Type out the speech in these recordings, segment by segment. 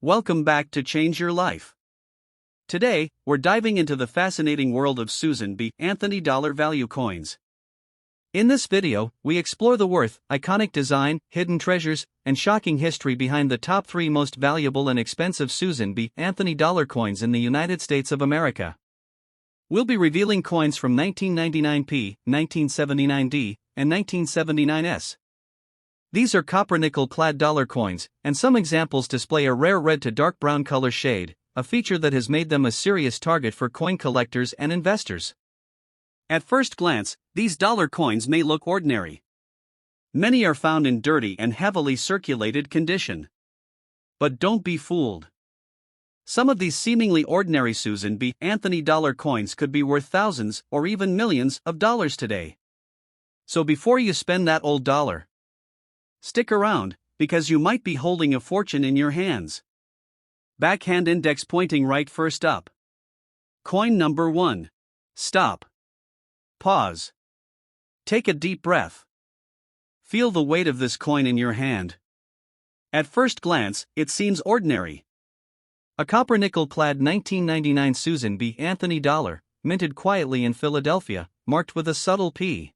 Welcome back to Change Your Life. Today, we're diving into the fascinating world of Susan B. Anthony dollar value coins. In this video, we explore the worth, iconic design, hidden treasures, and shocking history behind the top 3 most valuable and expensive Susan B. Anthony dollar coins in the United States of America. We'll be revealing coins from 1999p, 1979d, and 1979s. These are copper nickel-clad dollar coins, and some examples display a rare red to dark brown color shade, a feature that has made them a serious target for coin collectors and investors. At first glance, these dollar coins may look ordinary. Many are found in dirty and heavily circulated condition. But don't be fooled. Some of these seemingly ordinary Susan B. Anthony dollar coins could be worth thousands or even millions of dollars today. So before you spend that old dollar, stick around, because you might be holding a fortune in your hands. Backhand index pointing right first up. Coin number 1. Stop. Pause. Take a deep breath. Feel the weight of this coin in your hand. At first glance, it seems ordinary. A copper nickel-clad 1999 Susan B. Anthony dollar, minted quietly in Philadelphia, marked with a subtle P.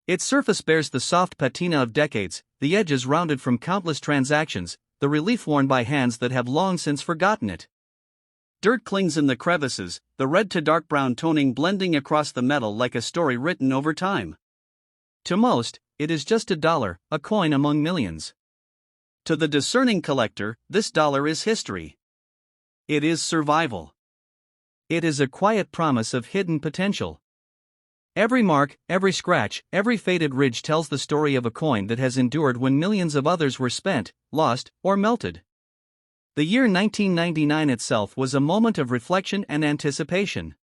Its surface bears the soft patina of decades, the edges rounded from countless transactions, the relief worn by hands that have long since forgotten it. Dirt clings in the crevices, the red to dark brown toning blending across the metal like a story written over time. To most, it is just a dollar, a coin among millions. To the discerning collector, this dollar is history. It is survival. It is a quiet promise of hidden potential. Every mark, every scratch, every faded ridge tells the story of a coin that has endured when millions of others were spent, lost, or melted. The year 1999 itself was a moment of reflection and anticipation.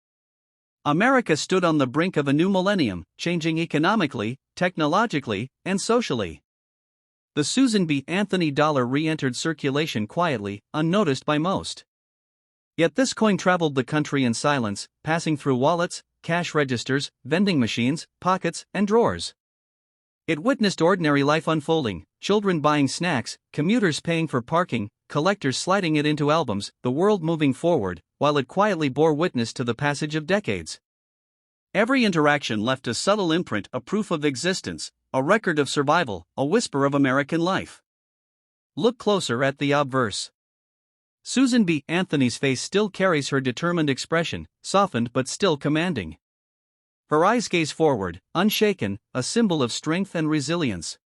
America stood on the brink of a new millennium, changing economically, technologically, and socially. The Susan B. Anthony dollar re-entered circulation quietly, unnoticed by most. Yet this coin traveled the country in silence, passing through wallets, cash registers, vending machines, pockets, and drawers. It witnessed ordinary life unfolding, children buying snacks, commuters paying for parking, collectors sliding it into albums, the world moving forward, while it quietly bore witness to the passage of decades. Every interaction left a subtle imprint, a proof of existence, a record of survival, a whisper of American life. Look closer at the obverse. Susan B. Anthony's face still carries her determined expression, softened but still commanding. Her eyes gaze forward, unshaken, a symbol of strength and resilience.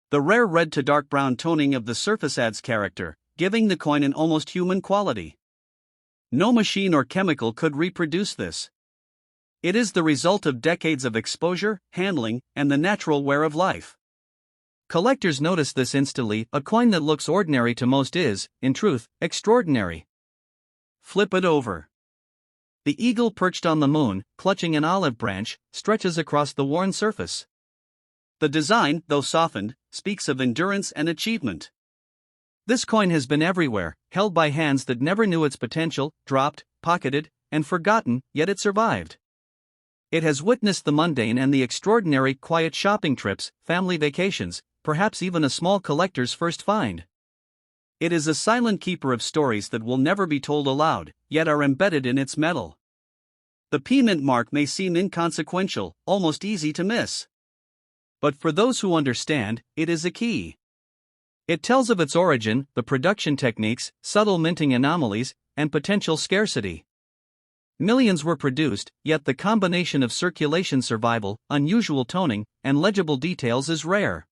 The rare red to dark brown toning of the surface adds character, giving the coin an almost human quality. No machine or chemical could reproduce this. It is the result of decades of exposure, handling, and the natural wear of life. Collectors notice this instantly. A coin that looks ordinary to most is, in truth, extraordinary. Flip it over. The eagle perched on the moon, clutching an olive branch, stretches across the worn surface. The design, though softened, speaks of endurance and achievement. This coin has been everywhere, held by hands that never knew its potential, dropped, pocketed, and forgotten, yet it survived. It has witnessed the mundane and the extraordinary, quiet shopping trips, family vacations, perhaps even a small collector's first find. It is a silent keeper of stories that will never be told aloud, yet are embedded in its metal. The P-mint mark may seem inconsequential, almost easy to miss. But for those who understand, it is a key. It tells of its origin, the production techniques, subtle minting anomalies, and potential scarcity. Millions were produced, yet the combination of circulation survival, unusual toning, and legible details is rare.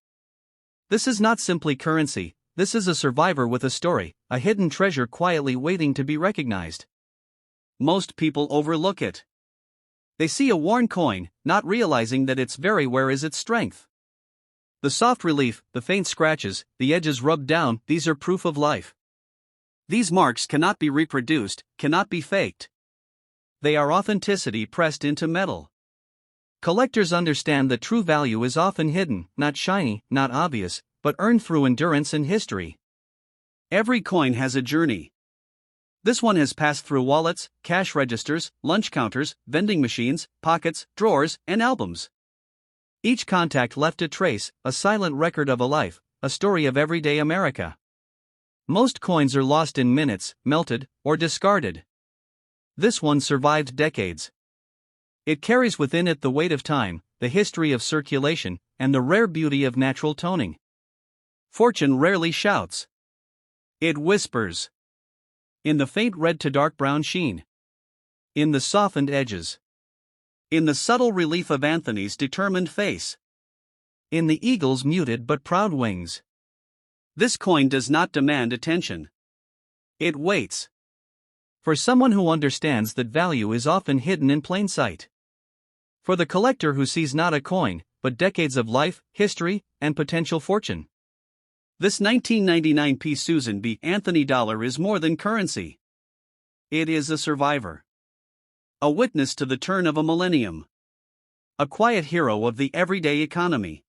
This is not simply currency, this is a survivor with a story, a hidden treasure quietly waiting to be recognized. Most people overlook it. They see a worn coin, not realizing that its very wear is its strength. The soft relief, the faint scratches, the edges rubbed down, these are proof of life. These marks cannot be reproduced, cannot be faked. They are authenticity pressed into metal. Collectors understand that true value is often hidden, not shiny, not obvious, but earned through endurance and history. Every coin has a journey. This one has passed through wallets, cash registers, lunch counters, vending machines, pockets, drawers, and albums. Each contact left a trace, a silent record of a life, a story of everyday America. Most coins are lost in minutes, melted, or discarded. This one survived decades. It carries within it the weight of time, the history of circulation, and the rare beauty of natural toning. Fortune rarely shouts. It whispers. In the faint red to dark brown sheen. In the softened edges. In the subtle relief of Anthony's determined face. In the eagle's muted but proud wings. This coin does not demand attention. It waits. For someone who understands that value is often hidden in plain sight. For the collector who sees not a coin, but decades of life, history, and potential fortune. This 1999 P. Susan B. Anthony dollar is more than currency. It is a survivor. A witness to the turn of a millennium. A quiet hero of the everyday economy.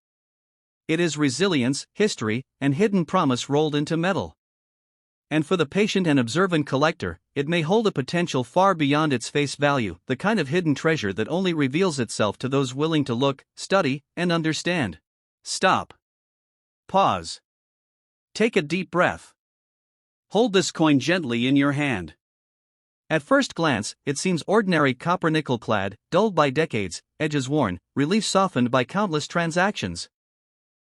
It is resilience, history, and hidden promise rolled into metal. And for the patient and observant collector, it may hold a potential far beyond its face value, the kind of hidden treasure that only reveals itself to those willing to look, study, and understand. Stop. Pause. Take a deep breath. Hold this coin gently in your hand. At first glance, it seems ordinary copper nickel clad, dulled by decades, edges worn, relief softened by countless transactions.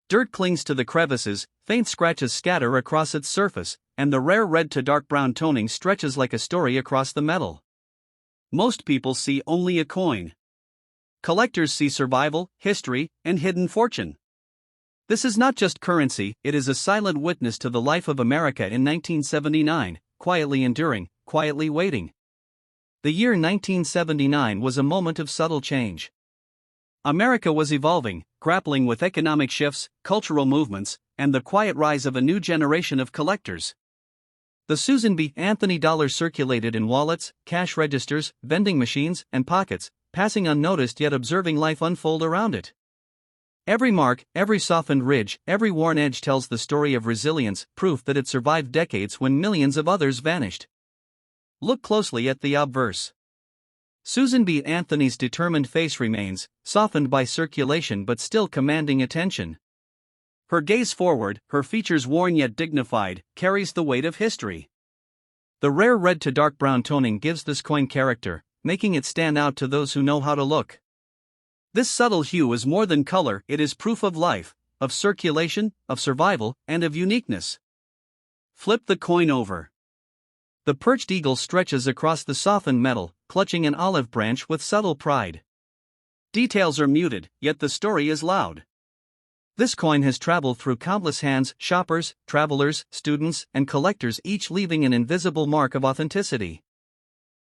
Dirt clings to the crevices, faint scratches scatter across its surface, and the rare red to dark brown toning stretches like a story across the metal. Most people see only a coin. Collectors see survival, history, and hidden fortune. This is not just currency, it is a silent witness to the life of America in 1979, quietly enduring, quietly waiting. The year 1979 was a moment of subtle change. America was evolving, grappling with economic shifts, cultural movements, and the quiet rise of a new generation of collectors. The Susan B. Anthony dollar circulated in wallets, cash registers, vending machines, and pockets, passing unnoticed yet observing life unfold around it. Every mark, every softened ridge, every worn edge tells the story of resilience, proof that it survived decades when millions of others vanished. Look closely at the obverse. Susan B. Anthony's determined face remains, softened by circulation but still commanding attention. Her gaze forward, her features worn yet dignified, carries the weight of history. The rare red to dark brown toning gives this coin character, making it stand out to those who know how to look. This subtle hue is more than color, it is proof of life, of circulation, of survival, and of uniqueness. Flip the coin over. The perched eagle stretches across the softened metal, clutching an olive branch with subtle pride. Details are muted, yet the story is loud. This coin has traveled through countless hands, shoppers, travelers, students, and collectors, each leaving an invisible mark of authenticity.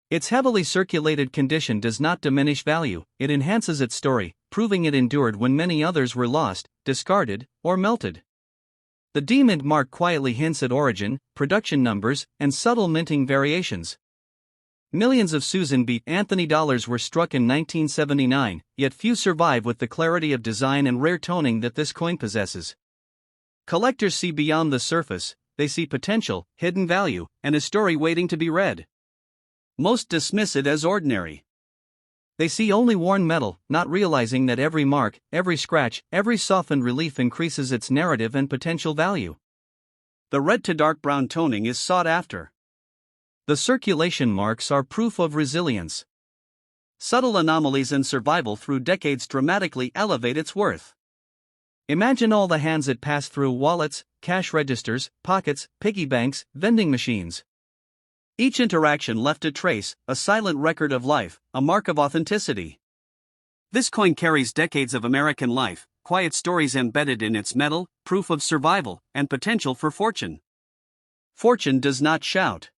Its heavily circulated condition does not diminish value, it enhances its story, proving it endured when many others were lost, discarded, or melted. The D-mint mark quietly hints at origin, production numbers, and subtle minting variations. Millions of Susan B. Anthony dollars were struck in 1979, yet few survive with the clarity of design and rare toning that this coin possesses. Collectors see beyond the surface, they see potential, hidden value, and a story waiting to be read. Most dismiss it as ordinary. They see only worn metal, not realizing that every mark, every scratch, every softened relief increases its narrative and potential value. The red to dark brown toning is sought after. The circulation marks are proof of resilience. Subtle anomalies and survival through decades dramatically elevate its worth. Imagine all the hands it passed through: wallets, cash registers, pockets, piggy banks, vending machines. Each interaction left a trace, a silent record of life, a mark of authenticity. This coin carries decades of American life, quiet stories embedded in its metal, proof of survival, and potential for fortune. Fortune does not shout.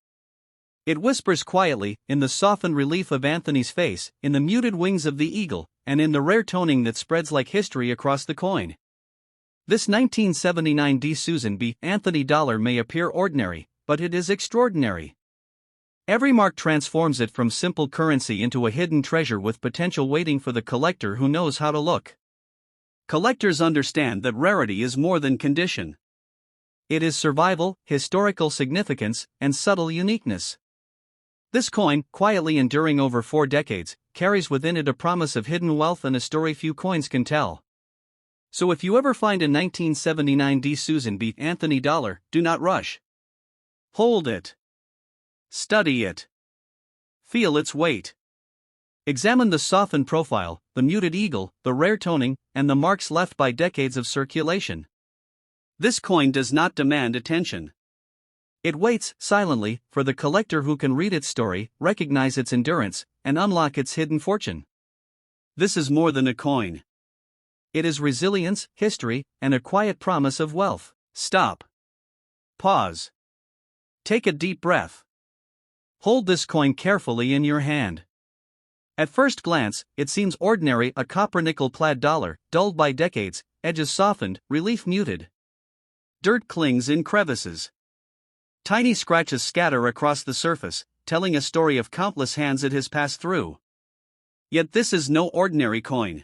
It whispers quietly, in the softened relief of Anthony's face, in the muted wings of the eagle, and in the rare toning that spreads like history across the coin. This 1979 D. Susan B. Anthony dollar may appear ordinary, but it is extraordinary. Every mark transforms it from simple currency into a hidden treasure with potential waiting for the collector who knows how to look. Collectors understand that rarity is more than condition. It is survival, historical significance, and subtle uniqueness. This coin, quietly enduring over 4 decades, carries within it a promise of hidden wealth and a story few coins can tell. So if you ever find a 1979 D. Susan B. Anthony dollar, do not rush. Hold it. Study it. Feel its weight. Examine the softened profile, the muted eagle, the rare toning, and the marks left by decades of circulation. This coin does not demand attention. It waits silently for the collector who can read its story, recognize its endurance, and unlock its hidden fortune. This is more than a coin. It is resilience, history, and a quiet promise of wealth. Stop. Pause. Take a deep breath. Hold this coin carefully in your hand. At first glance, it seems ordinary, a copper nickel-clad dollar, dulled by decades, edges softened, relief muted. Dirt clings in crevices. Tiny scratches scatter across the surface, telling a story of countless hands it has passed through. Yet this is no ordinary coin.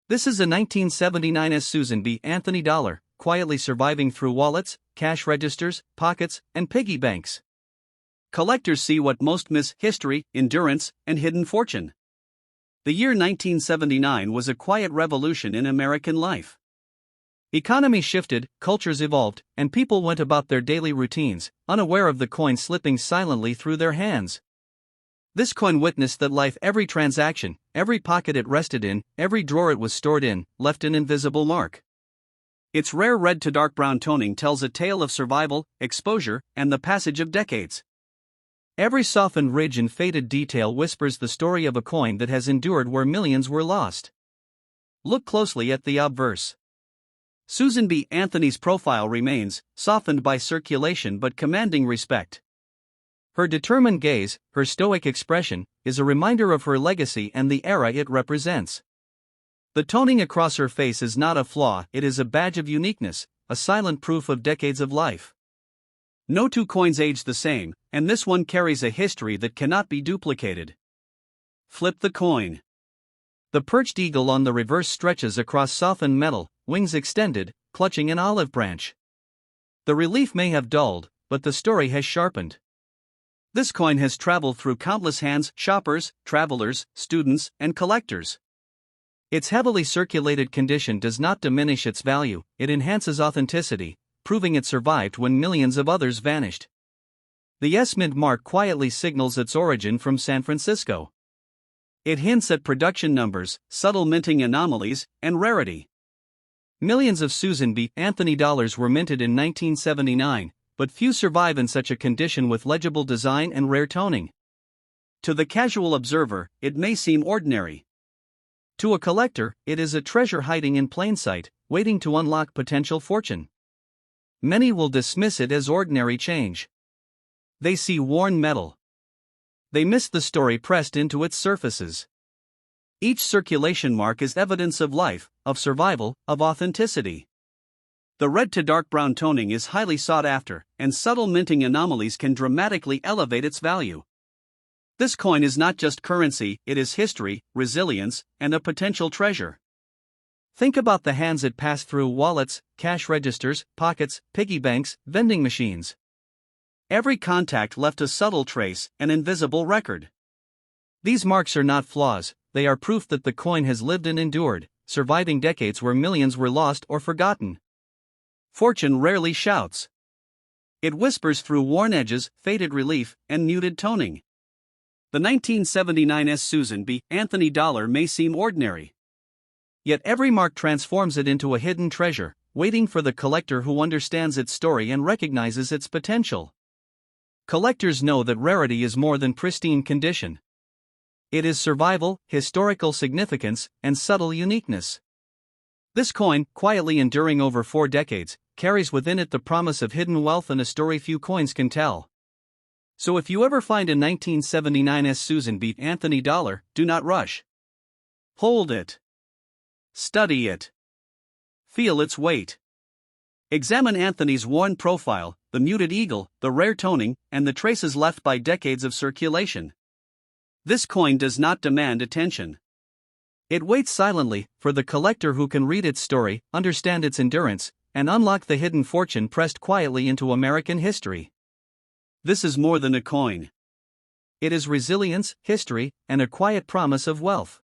This is a 1979 Susan B. Anthony dollar, quietly surviving through wallets, cash registers, pockets, and piggy banks. Collectors see what most miss: history, endurance, and hidden fortune. The year 1979 was a quiet revolution in American life. Economies shifted, cultures evolved, and people went about their daily routines, unaware of the coin slipping silently through their hands. This coin witnessed that life: every transaction, every pocket it rested in, every drawer it was stored in, left an invisible mark. Its rare red to dark brown toning tells a tale of survival, exposure, and the passage of decades. Every softened ridge and faded detail whispers the story of a coin that has endured where millions were lost. Look closely at the obverse. Susan B. Anthony's profile remains, softened by circulation but commanding respect. Her determined gaze, her stoic expression, is a reminder of her legacy and the era it represents. The toning across her face is not a flaw, it is a badge of uniqueness, a silent proof of decades of life. No two coins age the same, and this one carries a history that cannot be duplicated. Flip the coin. The perched eagle on the reverse stretches across softened metal, wings extended, clutching an olive branch. The relief may have dulled, but the story has sharpened. This coin has traveled through countless hands: shoppers, travelers, students, and collectors. Its heavily circulated condition does not diminish its value, it enhances authenticity, proving it survived when millions of others vanished. The S-Mint mark quietly signals its origin from San Francisco. It hints at production numbers, subtle minting anomalies, and rarity. Millions of Susan B. Anthony dollars were minted in 1979, but few survive in such a condition with legible design and rare toning. To the casual observer, it may seem ordinary. To a collector, it is a treasure hiding in plain sight, waiting to unlock potential fortune. Many will dismiss it as ordinary change. They see worn metal. They miss the story pressed into its surfaces. Each circulation mark is evidence of life, of survival, of authenticity. The red to dark brown toning is highly sought after, and subtle minting anomalies can dramatically elevate its value. This coin is not just currency, it is history, resilience, and a potential treasure. Think about the hands it passed through: wallets, cash registers, pockets, piggy banks, vending machines. Every contact left a subtle trace, an invisible record. These marks are not flaws, they are proof that the coin has lived and endured, surviving decades where millions were lost or forgotten. Fortune rarely shouts. It whispers through worn edges, faded relief, and muted toning. The 1979 Susan B. Anthony dollar may seem ordinary. Yet every mark transforms it into a hidden treasure, waiting for the collector who understands its story and recognizes its potential. Collectors know that rarity is more than pristine condition. It is survival, historical significance, and subtle uniqueness. This coin, quietly enduring over 4 decades, carries within it the promise of hidden wealth and a story few coins can tell. So if you ever find a 1979 Susan B. Anthony dollar, do not rush. Hold it. Study it. Feel its weight. Examine Anthony's worn profile, the muted eagle, the rare toning, and the traces left by decades of circulation. This coin does not demand attention. It waits silently for the collector who can read its story, understand its endurance, and unlock the hidden fortune pressed quietly into American history. This is more than a coin. It is resilience, history, and a quiet promise of wealth.